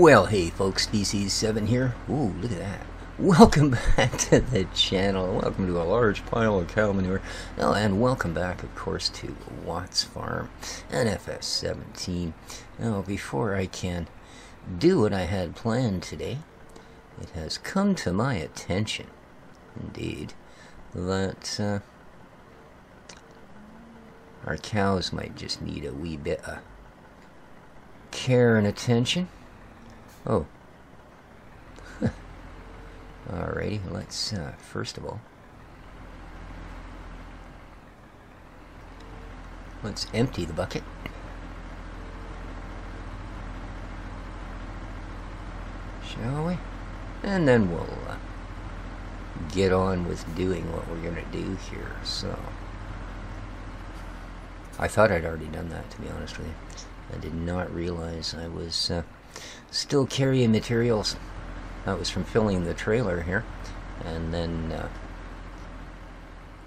Well, hey folks, pt.60 here. Ooh, look at that. Welcome back to the channel. Welcome to a large pile of cow manure. Oh, and welcome back, of course, to Watts Farm and FS17. Now, before I can do what I had planned today, it has come to my attention, indeed, that our cows might just need a wee bit of care and attention. Oh. Alrighty, let's, first of all, let's empty the bucket. Shall we? And then we'll get on with doing what we're going to do here. So, I thought I'd already done that, to be honest with you. I did not realize I was still carrying materials. That was from filling the trailer here, and then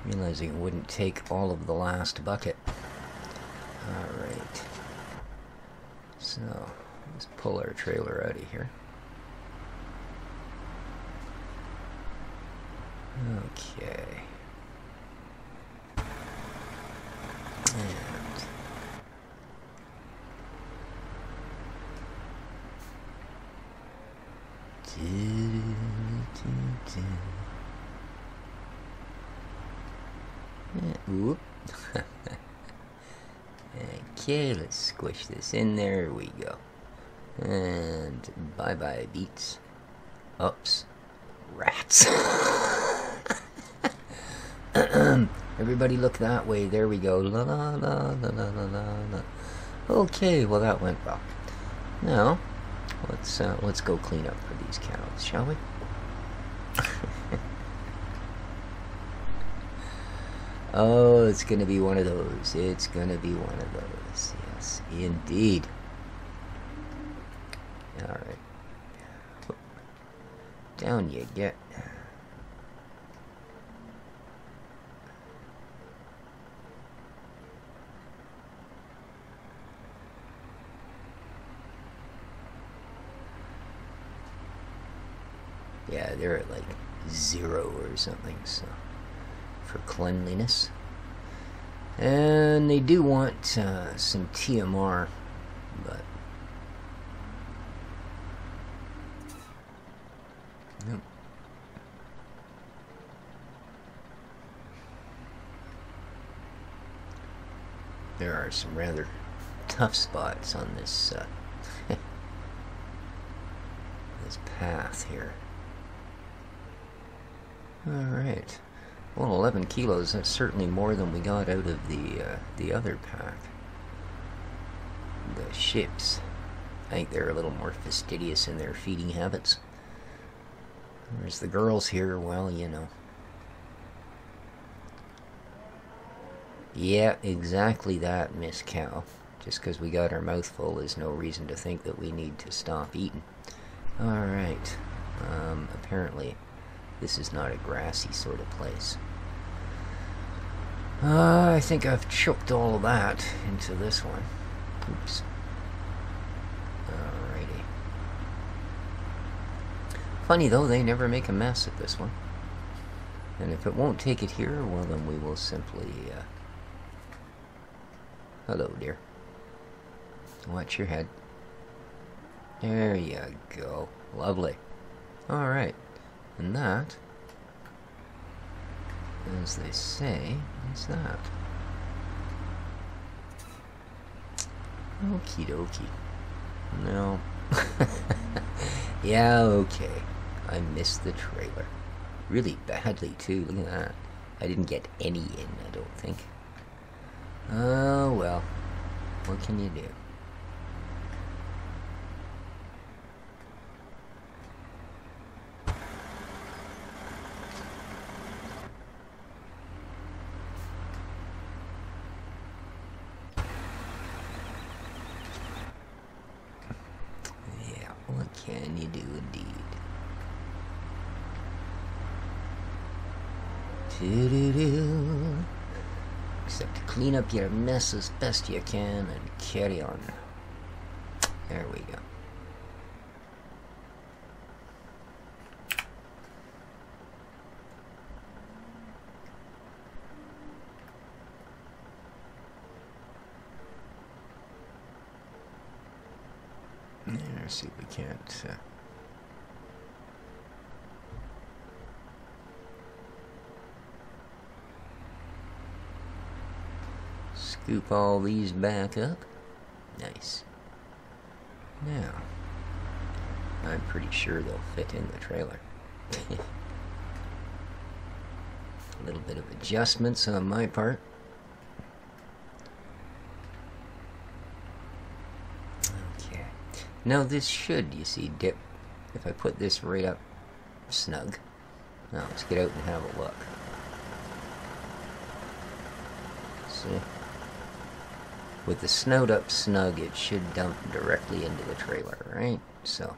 realizing it wouldn't take all of the last bucket. Alright, so let's pull our trailer out of here. Okay. Whoop. Okay, let's squish this in there. Here we go. And bye-bye, beets. Ups. Rats. Everybody look that way. There we go. La la la la la la la. Okay, well that went well. Now, let's go clean up for these cows, shall we? Oh, it's gonna be one of those. It's gonna be one of those. Yes, indeed. Alright. Down you get. Yeah, they're at like 0 or something, so for cleanliness. And they do want some TMR, but nope. There are some rather tough spots on this this path here. Alright. Well, 11 kilos, that's certainly more than we got out of the other pack. The ships. I think they're a little more fastidious in their feeding habits. Whereas the girls here, well, you know. Yeah, exactly that, Miss Cow. Just because we got our mouth full is no reason to think that we need to stop eating. Alright. Apparently this is not a grassy sort of place. I think I've chucked all of that into this one. Oops. Alrighty. Funny though, they never make a mess at this one. And if it won't take it here, well then we will simply... Hello, dear. Watch your head. There you go. Lovely. Alright. And that, as they say, is that. Okie dokie. No. Yeah, okay. I missed the trailer. Really badly, too. Look at that. I didn't get any in, I don't think. Oh, well. What can you do? What can you do indeed? Doo-doo-doo. Except to clean up your mess as best you can and carry on. There we go. Let's see if we can't... scoop all these back up. Nice. Now, I'm pretty sure they'll fit in the trailer. A little bit of adjustments on my part. Okay. Now this should, you see, dip. If I put this right up snug. Now let's get out and have a look. See? With the snout up snug, it should dump directly into the trailer, right? So,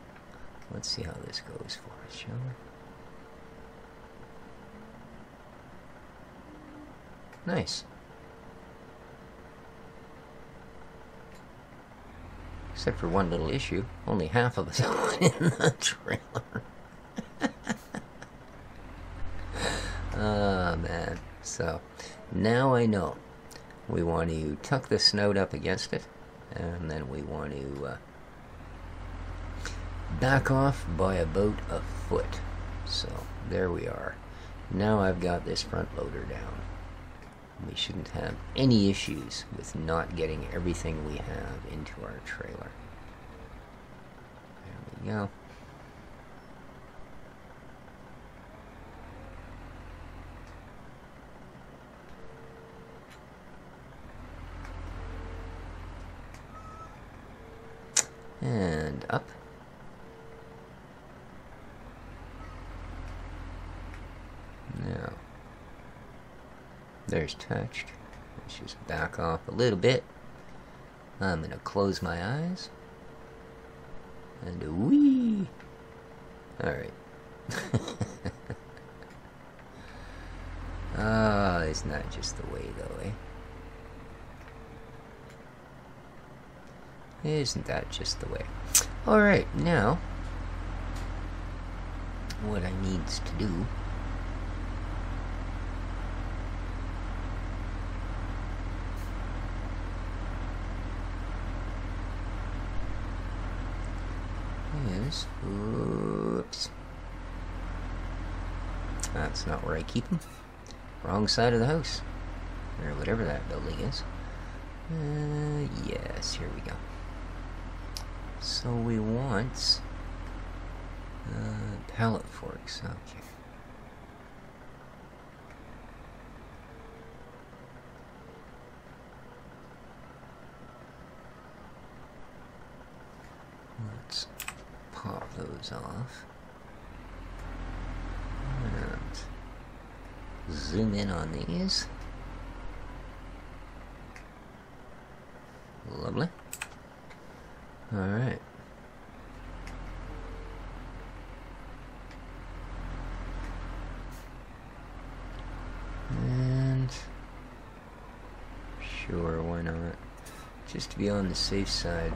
let's see how this goes for us, shall we? Nice. Except for one little issue. Only half of us are in the trailer. Oh, man. So, now I know. We want to tuck the snout up against it, and then we want to back off by about a foot. So, there we are. Now I've got this front loader down. We shouldn't have any issues with not getting everything we have into our trailer. There we go. And up. Now, there's touched. Let's just back off a little bit. I'm going to close my eyes. And wee! Alright. Ah, it's not just the way though, eh? Isn't that just the way? Alright, now, what I needs to do is, oops, that's not where I keep them. Wrong side of the house, or whatever that building is. Yes, here we go. So we want pallet forks. Okay. Let's pop those off and zoom in on these. Lovely. Alright. And sure, why not? Just to be on the safe side,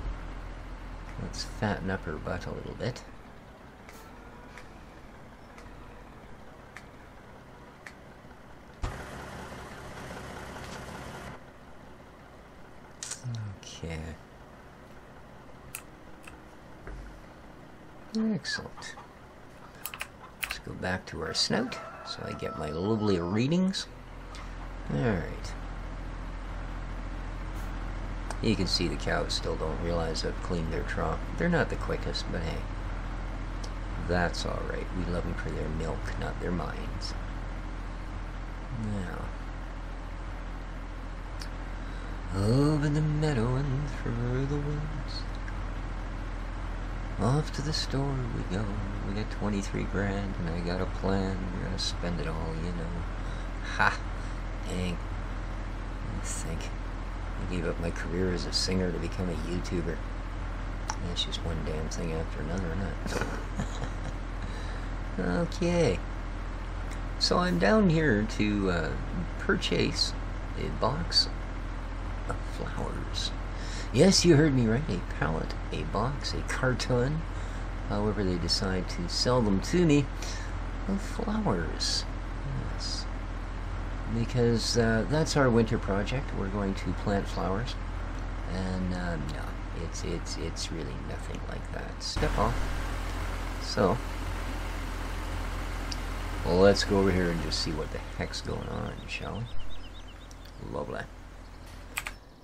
let's fatten up her butt a little bit. Okay. Excellent. Let's go back to our snout so I get my lovely readings. Alright. You can see the cows still don't realize I've cleaned their trough. They're not the quickest, but hey. That's alright. We love them for their milk, not their minds. Now. Over the meadow and through the woods. Off to the store we go. We got 23 grand and I got a plan. We're gonna spend it all, you know. Ha! Dang. I think I gave up my career as a singer to become a YouTuber. That's just one damn thing after another, isn't it? Okay. So I'm down here to purchase a box of flowers. Yes, you heard me right. A pallet, a box, a carton, however they decide to sell them to me, of flowers. Yes. Because that's our winter project. We're going to plant flowers. And, no, It's really nothing like that. Step off. So, well, let's go over here and just see what the heck's going on, shall we? Lovely.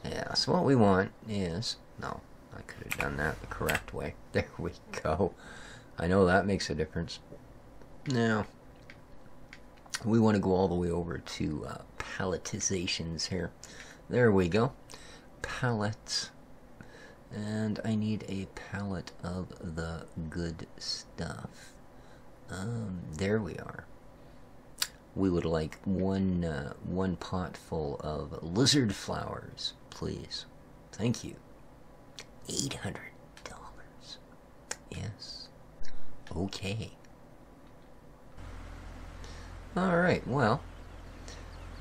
Yeah, so what we want is... No, I could have done that the correct way. There we go. I know that makes a difference. Now, we want to go all the way over to palletizations here. There we go. Pallets. And I need a pallet of the good stuff. There we are. We would like one pot full of lizard flowers, please. Thank you. $800. Yes. Okay. Alright, well,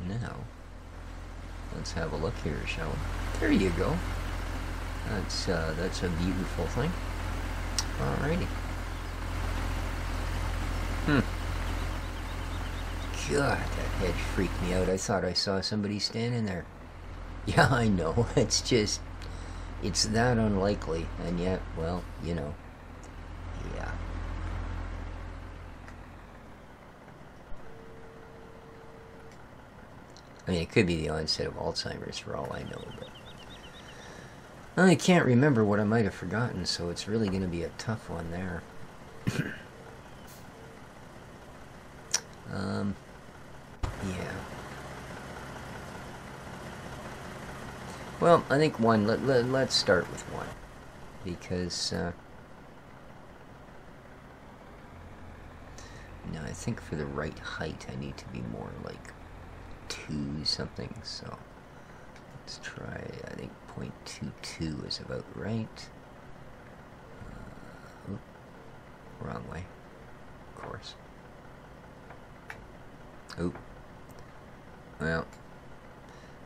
now, let's have a look here, shall we? There you go. That's a beautiful thing. Alrighty. God, that hedge freaked me out. I thought I saw somebody standing there. Yeah, I know. It's just, it's that unlikely, and yet, well, you know, yeah. I mean, it could be the onset of Alzheimer's for all I know, but I can't remember what I might have forgotten, so it's really going to be a tough one there. Yeah. Well, I think one, let's start with one, because, no, I think for the right height I need to be more like 2 something, so let's try, I think 0.22 is about right. Wrong way, of course. Oop. Well,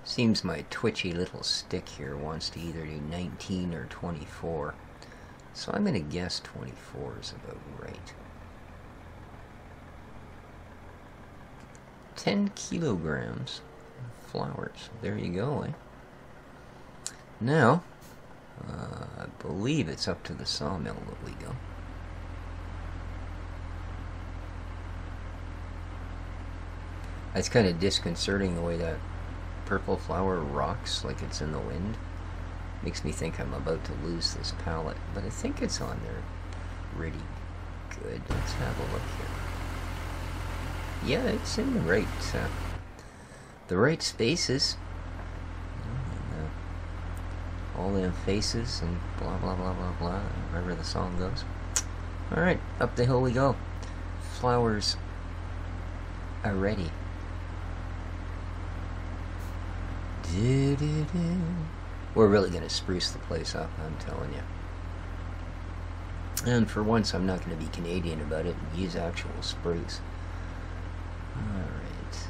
seems my twitchy little stick here wants to either do 19 or 24. So I'm going to guess 24 is about right. 10 kilograms of flowers. There you go, eh? Now, I believe it's up to the sawmill that we go. It's kind of disconcerting the way that purple flower rocks like it's in the wind. Makes me think I'm about to lose this pallet, but I think it's on there pretty good. Let's have a look here. Yeah, it's in the right spaces. And, all them faces and blah blah blah blah blah, wherever the song goes. Alright, up the hill we go. Flowers are ready. We're really going to spruce the place up, I'm telling you. And for once, I'm not going to be Canadian about it and use actual spruce. Alright.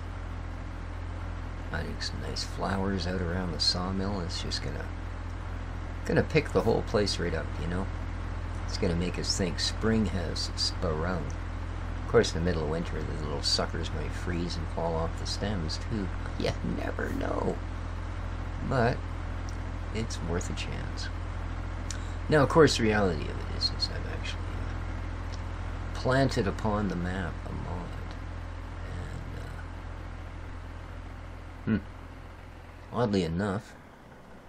Finding some nice flowers out around the sawmill. It's just gonna pick the whole place right up, you know? It's going to make us think spring has sprung. Of course, in the middle of winter, the little suckers might freeze and fall off the stems, too. You never know. But it's worth a chance. Now, of course, the reality of it is I've actually planted upon the map a mod. And, oddly enough,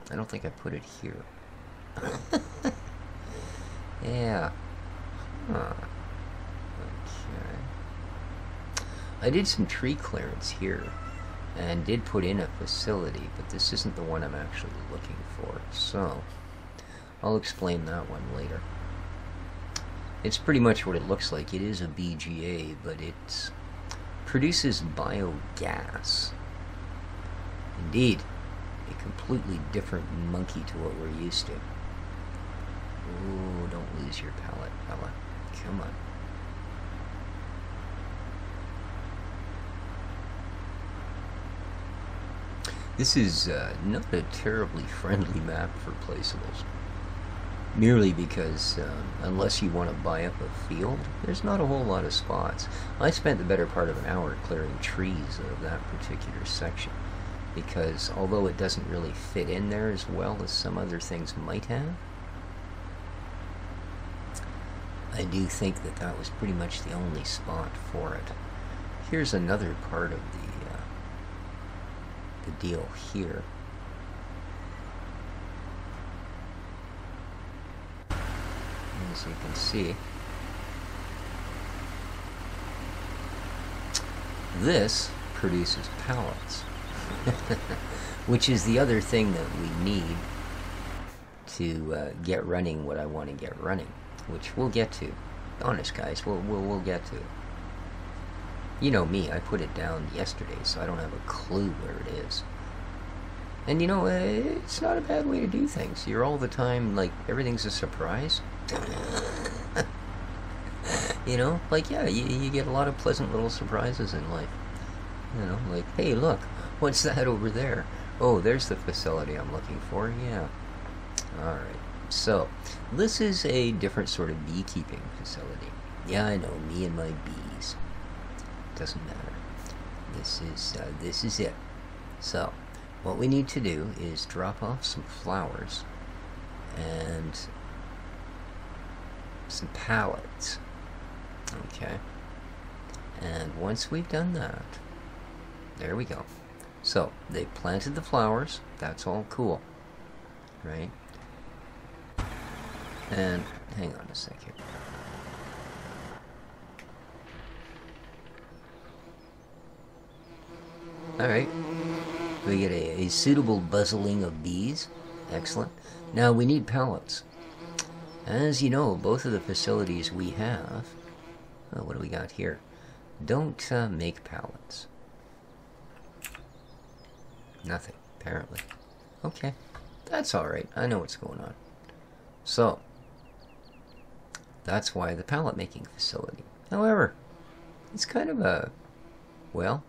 I don't think I put it here. Yeah. Huh. Okay. I did some tree clearance here and did put in a facility, but this isn't the one I'm actually looking for, so I'll explain that one later. It's pretty much what it looks like. It is a BGA, but it produces biogas. Indeed, a completely different monkey to what we're used to. Oh, don't lose your palette, fella. Come on. This is not a terribly friendly map for placeables. Merely because, unless you want to buy up a field, there's not a whole lot of spots. I spent the better part of an hour clearing trees of that particular section, because although it doesn't really fit in there as well as some other things might have, I do think that that was pretty much the only spot for it. Here's another part of the deal here. As you can see, this produces pallets, which is the other thing that we need to get running what I want to get running, which we'll get to. Honest, guys, we'll get to. You know me, I put it down yesterday, so I don't have a clue where it is. And you know, it's not a bad way to do things. You're all the time, like, everything's a surprise. You know, like, yeah, you get a lot of pleasant little surprises in life. You know, like, hey, look, what's that over there? Oh, there's the facility I'm looking for, yeah. Alright, so, this is a different sort of beekeeping facility. Yeah, I know, me and my bees. Doesn't matter. This is it. So, what we need to do is drop off some flowers and some pallets. Okay. And once we've done that, there we go. So, they planted the flowers. That's all cool. Right? And, hang on a sec here. Alright. We get a suitable buzzing of bees. Excellent. Now we need pallets. As you know, both of the facilities we have, oh, what do we got here? Don't make pallets. Nothing, apparently. Okay, that's alright. I know what's going on. So, that's why the pallet making facility. However, it's kind of a, well,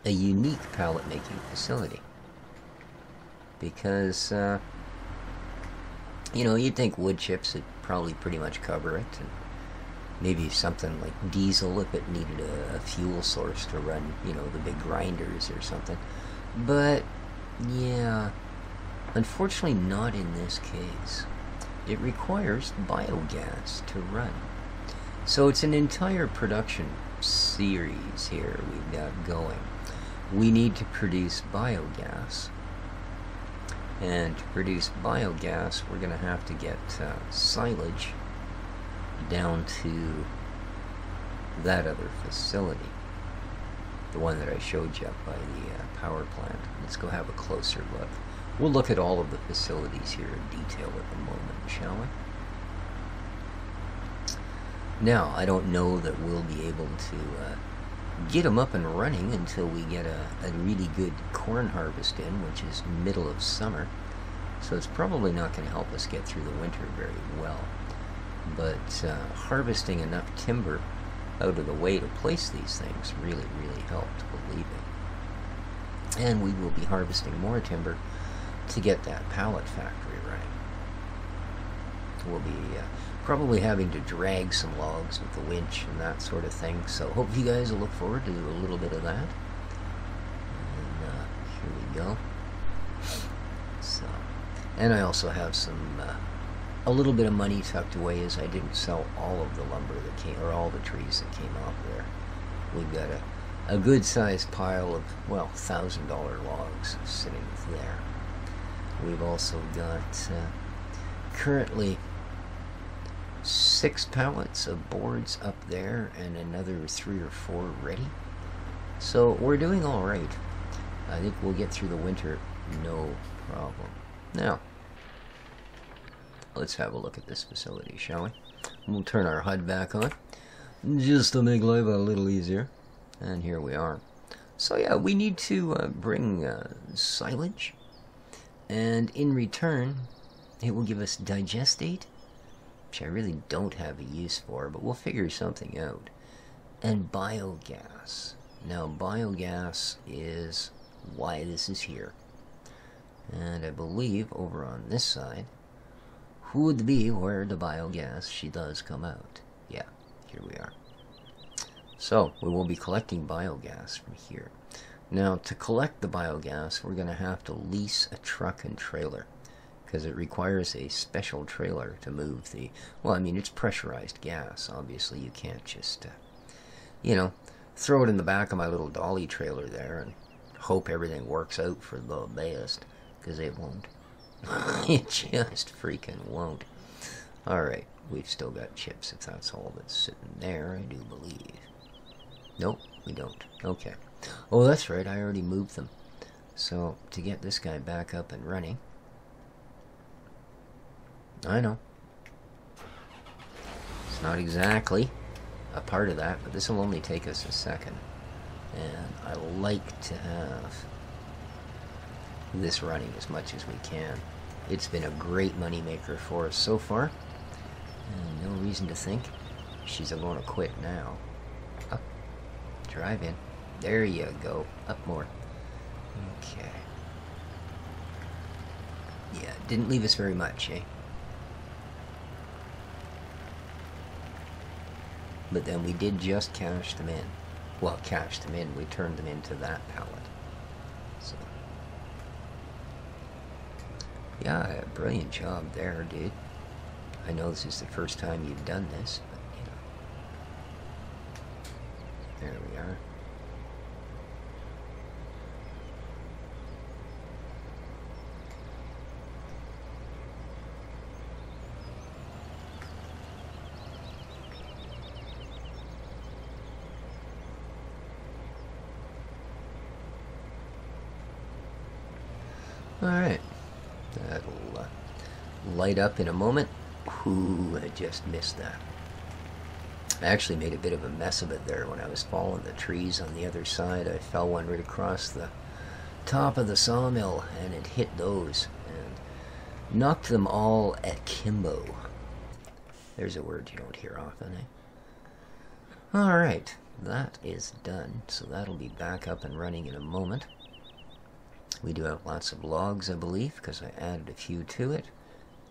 a unique pallet making facility. Because, you know, you'd think wood chips would probably pretty much cover it, and maybe something like diesel if it needed a fuel source to run, you know, the big grinders or something. But, yeah, unfortunately not in this case. It requires biogas to run. So it's an entire production series here we've got going. We need to produce biogas. And to produce biogas, we're going to have to get silage down to that other facility. The one that I showed you up by the power plant. Let's go have a closer look. We'll look at all of the facilities here in detail at the moment, shall we? Now, I don't know that we'll be able to get them up and running until we get a really good corn harvest in, which is middle of summer. So it's probably not going to help us get through the winter very well. But harvesting enough timber out of the way to place these things really, really helped, believe me. And we will be harvesting more timber to get that pallet factory running. We'll be probably having to drag some logs with the winch and that sort of thing. So hope you guys will look forward to a little bit of that. And here we go. So, and I also have some a little bit of money tucked away, as I didn't sell all of the lumber that came, or all the trees that came off there. We've got a good sized pile of, well, $1,000 logs sitting there. We've also got currently 6 pallets of boards up there and another 3 or 4 ready. So we're doing all right. I think we'll get through the winter no problem. Now, let's have a look at this facility, shall we? We'll turn our HUD back on just to make life a little easier. And here we are. So yeah, we need to bring silage, and in return it will give us digestate, which I really don't have a use for, but we'll figure something out, and biogas. Now biogas is why this is here, and I believe over on this side would be where the biogas she does come out. Yeah, here we are. So we will be collecting biogas from here. Now to collect the biogas, we're going to have to lease a truck and trailer, because it requires a special trailer to move the, well, I mean, it's pressurized gas. Obviously, you can't just, you know, throw it in the back of my little dolly trailer there and hope everything works out for the best, because it won't. It just freaking won't. Alright, we've still got chips if that's all that's sitting there, I do believe. Nope, we don't. Okay. Oh, that's right, I already moved them. So, to get this guy back up and running... I know. It's not exactly a part of that, but this will only take us a second. And I like to have this running as much as we can. It's been a great moneymaker for us so far. And no reason to think she's going to quit now. Up. Drive in. There you go. Up more. Okay. Yeah, didn't leave us very much, eh? But then we did just cash them in. Well, cash them in. We turned them into that pallet. So. Yeah, brilliant job there, dude. I know this is the first time you've done this, but, you know. There we are. Alright, that'll light up in a moment. Ooh, I just missed that. I actually made a bit of a mess of it there when I was following the trees on the other side. I fell one right across the top of the sawmill, and it hit those and knocked them all akimbo. There's a word you don't hear often, eh? Alright, that is done, so that'll be back up and running in a moment. We do have lots of logs, I believe, because I added a few to it.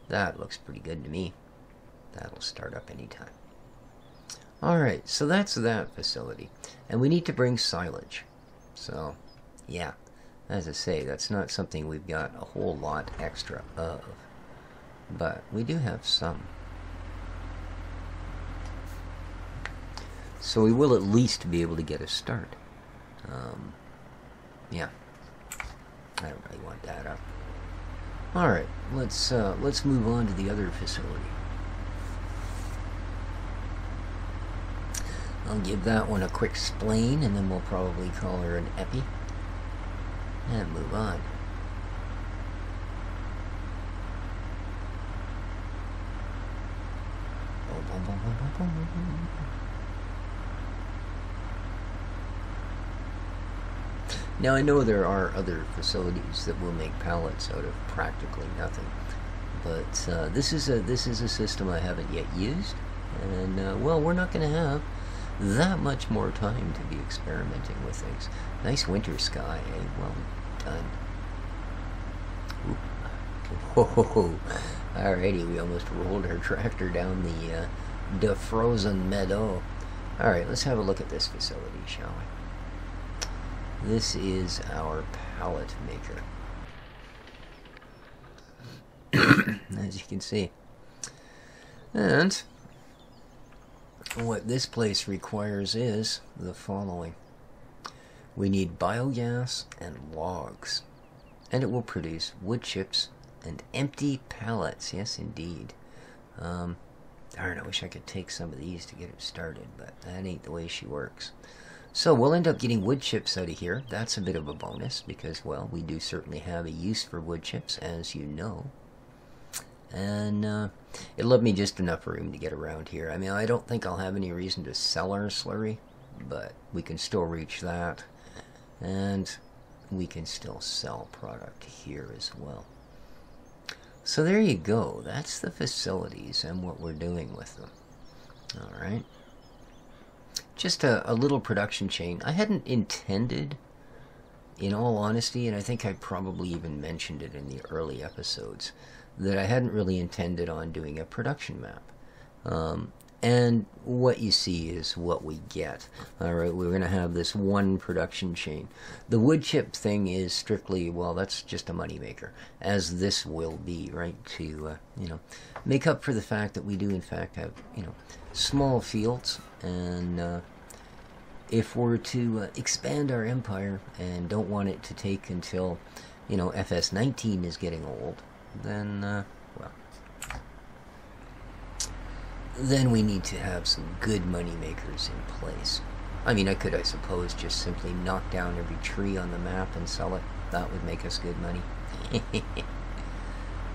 That looks pretty good to me. That'll start up anytime. Alright, so that's that facility. And we need to bring silage. So, yeah, as I say, that's not something we've got a whole lot extra of. But we do have some. So we will at least be able to get a start. Yeah. I don't really want that up. Alright, let's move on to the other facility. I'll give that one a quick explain, and then we'll probably call her an epi. And move on. Now I know there are other facilities that will make pallets out of practically nothing, but this is a system I haven't yet used, and well, we're not going to have that much more time to be experimenting with things. Nice winter sky, eh? Well done. Whoa! Alrighty, we almost rolled our tractor down the frozen meadow. Alright, let's have a look at this facility, shall we? This is our pallet maker, as you can see. And what this place requires is the following. We need biogas and logs, and it will produce wood chips and empty pallets. Yes, indeed. Darn, I wish I could take some of these to get it started, but that ain't the way she works. So we'll end up getting wood chips out of here. That's a bit of a bonus because, well, we do certainly have a use for wood chips, as you know. And it'll give me just enough room to get around here. I mean, I don't think I'll have any reason to sell our slurry, but we can still reach that. And we can still sell product here as well. So there you go. That's the facilities and what we're doing with them. All right. Just a little production chain. I hadn't intended, in all honesty, and I think I probably even mentioned it in the early episodes, that I hadn't really intended on doing a production map. And what you see is what we get. All right, we're going to have this one production chain. The wood chip thing is strictly, well, that's just a moneymaker, as this will be, right? To you know, make up for the fact that we do in fact have, you know, small fields, and if we're to expand our empire and don't want it to take until, you know, FS19 is getting old, then well, then we need to have some good money makers in place. I mean, I could, I suppose, just simply knock down every tree on the map and sell it. That would make us good money.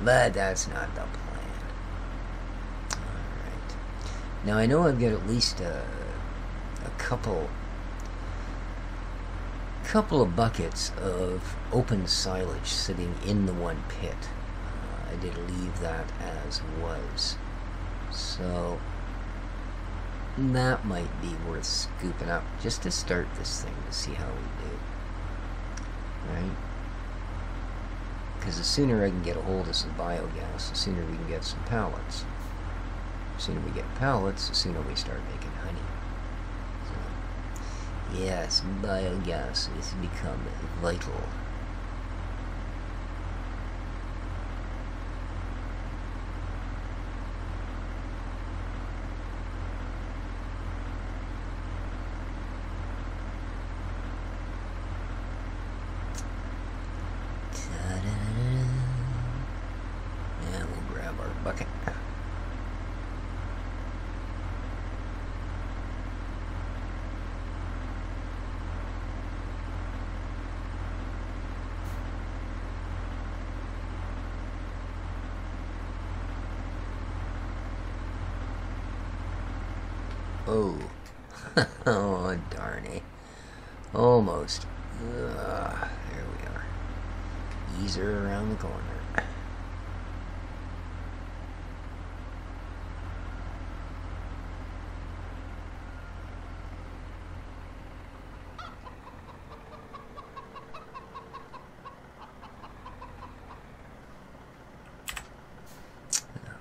But that's not the plan. Alright. Now, I know I've got at least a couple of buckets of open silage sitting in the one pit. I did leave that as was. So that might be worth scooping up just to start this thing to see how we do. Right? Because the sooner I can get a hold of some biogas, the sooner we can get some pallets. The sooner we get pallets, the sooner we start making honey. So, yes, biogas has become vital. Oh, oh darn it. Almost. There we are. Ease her around the corner.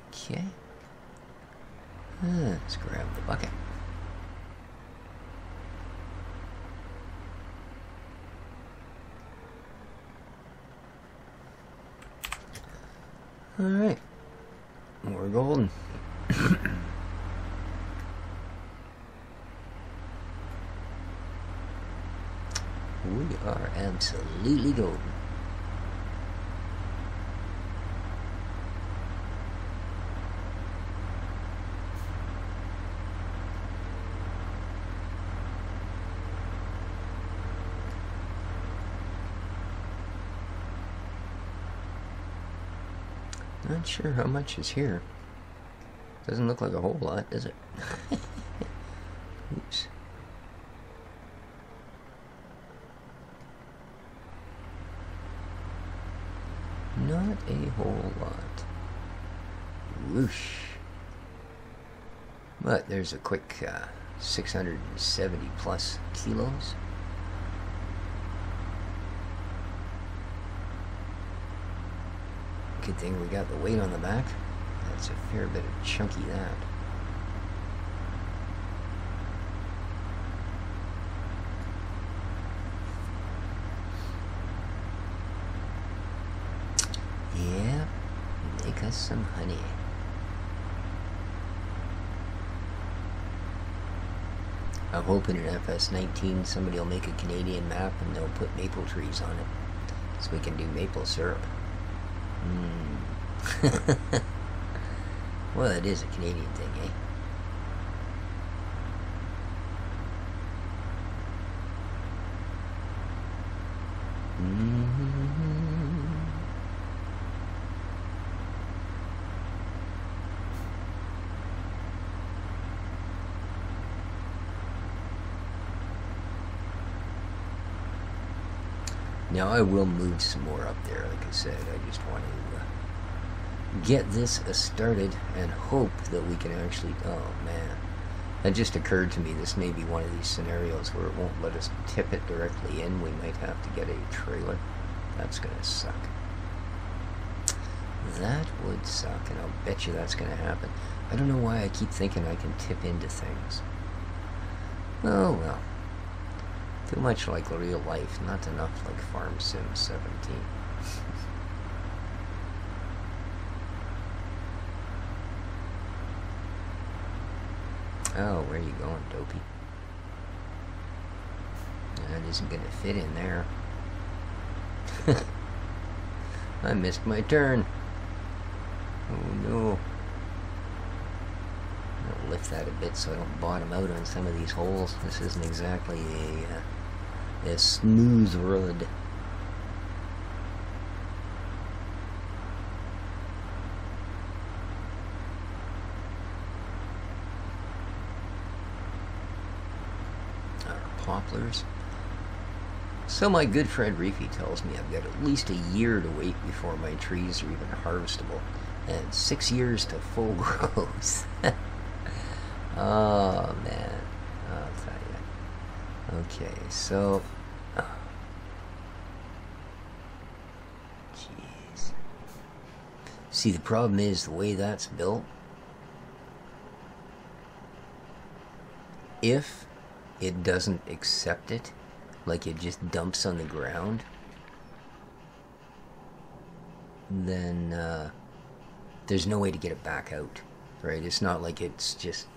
Okay. Let's grab the bucket. Alright, we're golden. We are absolutely golden. Not sure how much is here. Doesn't look like a whole lot, does it? Oops. Not a whole lot. Whoosh. But there's a quick 670 plus kilos. Good thing we got the weight on the back. That's a fair bit of chunky that. Yeah, make us some honey. I'm hoping in FS19 somebody will make a Canadian map and they'll put maple trees on it so we can do maple syrup. Well, it is a Canadian thing, eh? Now I will move some more up there, like I said. I just want to get this started and hope that we can actually... Oh man, that just occurred to me. This may be one of these scenarios where it won't let us tip it directly in. We might have to get a trailer. That's gonna suck. That would suck, and I'll bet you that's going to happen. I don't know why I keep thinking I can tip into things. Oh well. Too much like real life, not enough like Farm Sim 17. Oh, where are you going, Dopey? That isn't going to fit in there. I missed my turn. Oh no. I'll lift that a bit so I don't bottom out on some of these holes. This isn't exactly a smooth road. Our poplars. So my good friend Reefy tells me I've got at least a year to wait before my trees are even harvestable, and 6 years to full growth. Oh man, I'll tell you. Okay, so, jeez. See, the problem is the way that's built. If it doesn't accept it, like it just dumps on the ground, then there's no way to get it back out, right? It's not like it's just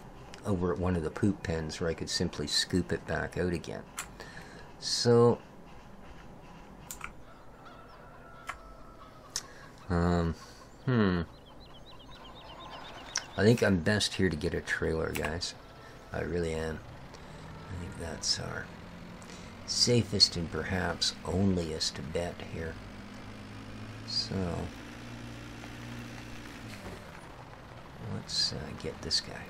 over at one of the poop pens where I could simply scoop it back out again. So, I think I'm best here to get a trailer, guys. I really am. I think that's our safest and perhaps onlyest bet here. So let's get this guy.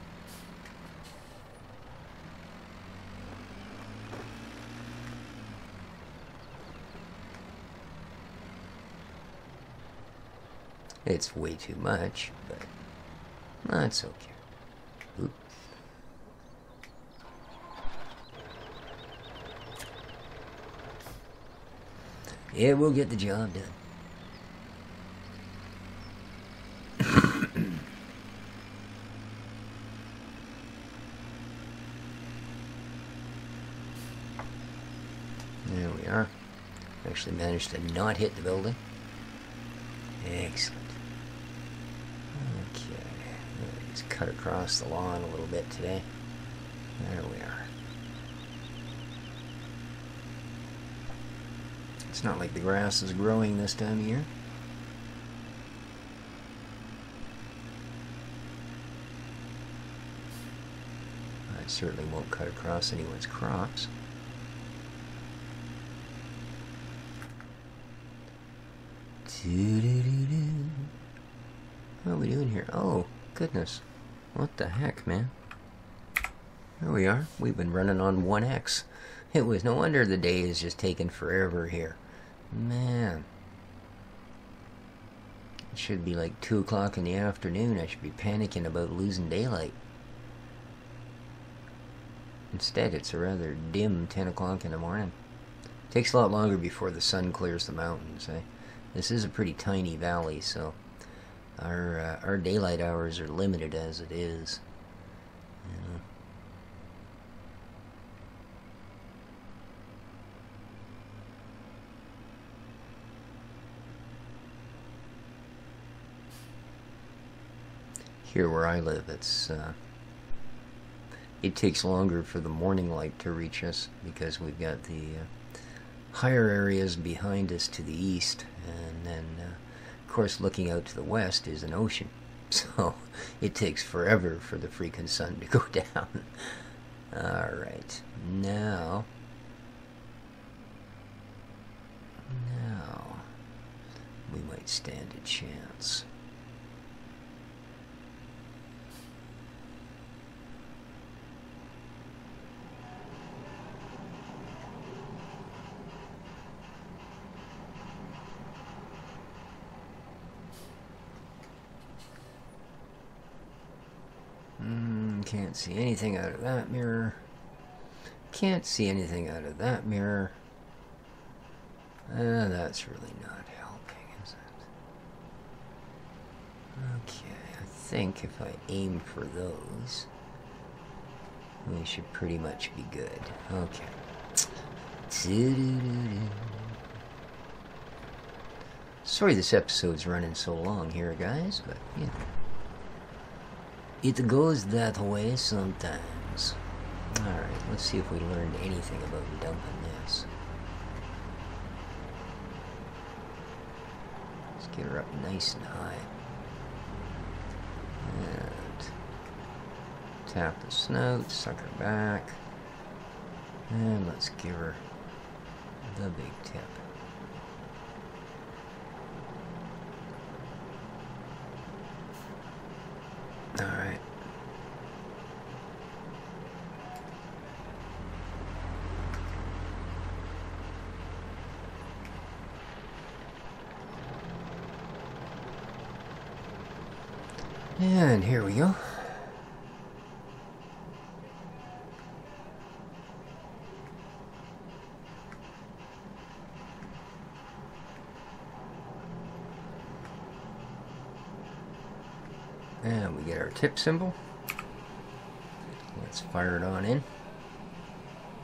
It's way too much, but that's okay. Oops. Yeah, we'll get the job done. There we are. Actually managed to not hit the building. Excellent. Okay. Let's cut across the lawn a little bit today. There we are. It's not like the grass is growing this time of year. I certainly won't cut across anyone's crops. What are we doing here? Oh, goodness. What the heck, man? There we are. We've been running on 1X. It was no wonder the day is just taking forever here. Man. It should be like 2 o'clock in the afternoon. I should be panicking about losing daylight. Instead, it's a rather dim 10 o'clock in the morning. Takes a lot longer before the sun clears the mountains, eh? This is a pretty tiny valley, so our daylight hours are limited as it is. You know. Here where I live, it takes longer for the morning light to reach us because we've got the higher areas behind us to the east, and then of course looking out to the west is an ocean, so it takes forever for the freaking sun to go down. Alright, now we might stand a chance. Can't see anything out of that mirror. Can't see anything out of that mirror. That's really not helping, is it? Okay, I think if I aim for those, we should pretty much be good. Okay. Sorry this episode's running so long here, guys, but, you know, it goes that way sometimes. Alright, let's see if we learned anything about dumping this. Let's get her up nice and high. And tap the snout, suck her back. And let's give her the big tip. Alright. And here we go. And we get our tip symbol. Let's fire it on in.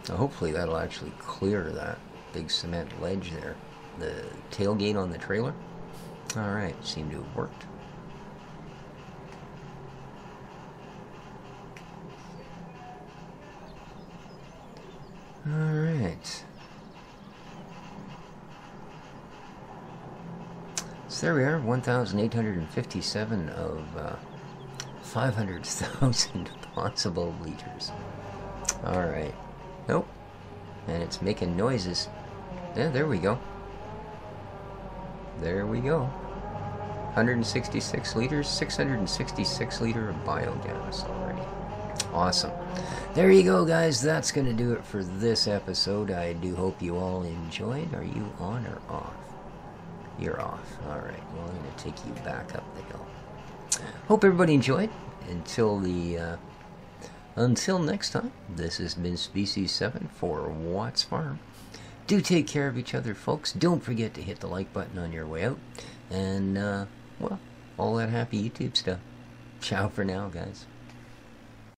Now hopefully that'll actually clear that big cement ledge there. The tailgate on the trailer. Alright, seemed to have worked. Alright. So there we are, 1,857 of 500,000 possible liters. Alright. Nope. And it's making noises. Yeah, there we go. There we go. 166 liters, 666 liter of biogas already. Awesome. There you go, guys. That's going to do it for this episode. I do hope you all enjoyed. Are you on or off? You're off. Alright, well, I'm going to take you back up the hill. Hope everybody enjoyed. Until next time, this has been Species 7 for Watts Farm. Do take care of each other, folks. Don't forget to hit the like button on your way out. And, well, all that happy YouTube stuff. Ciao for now, guys.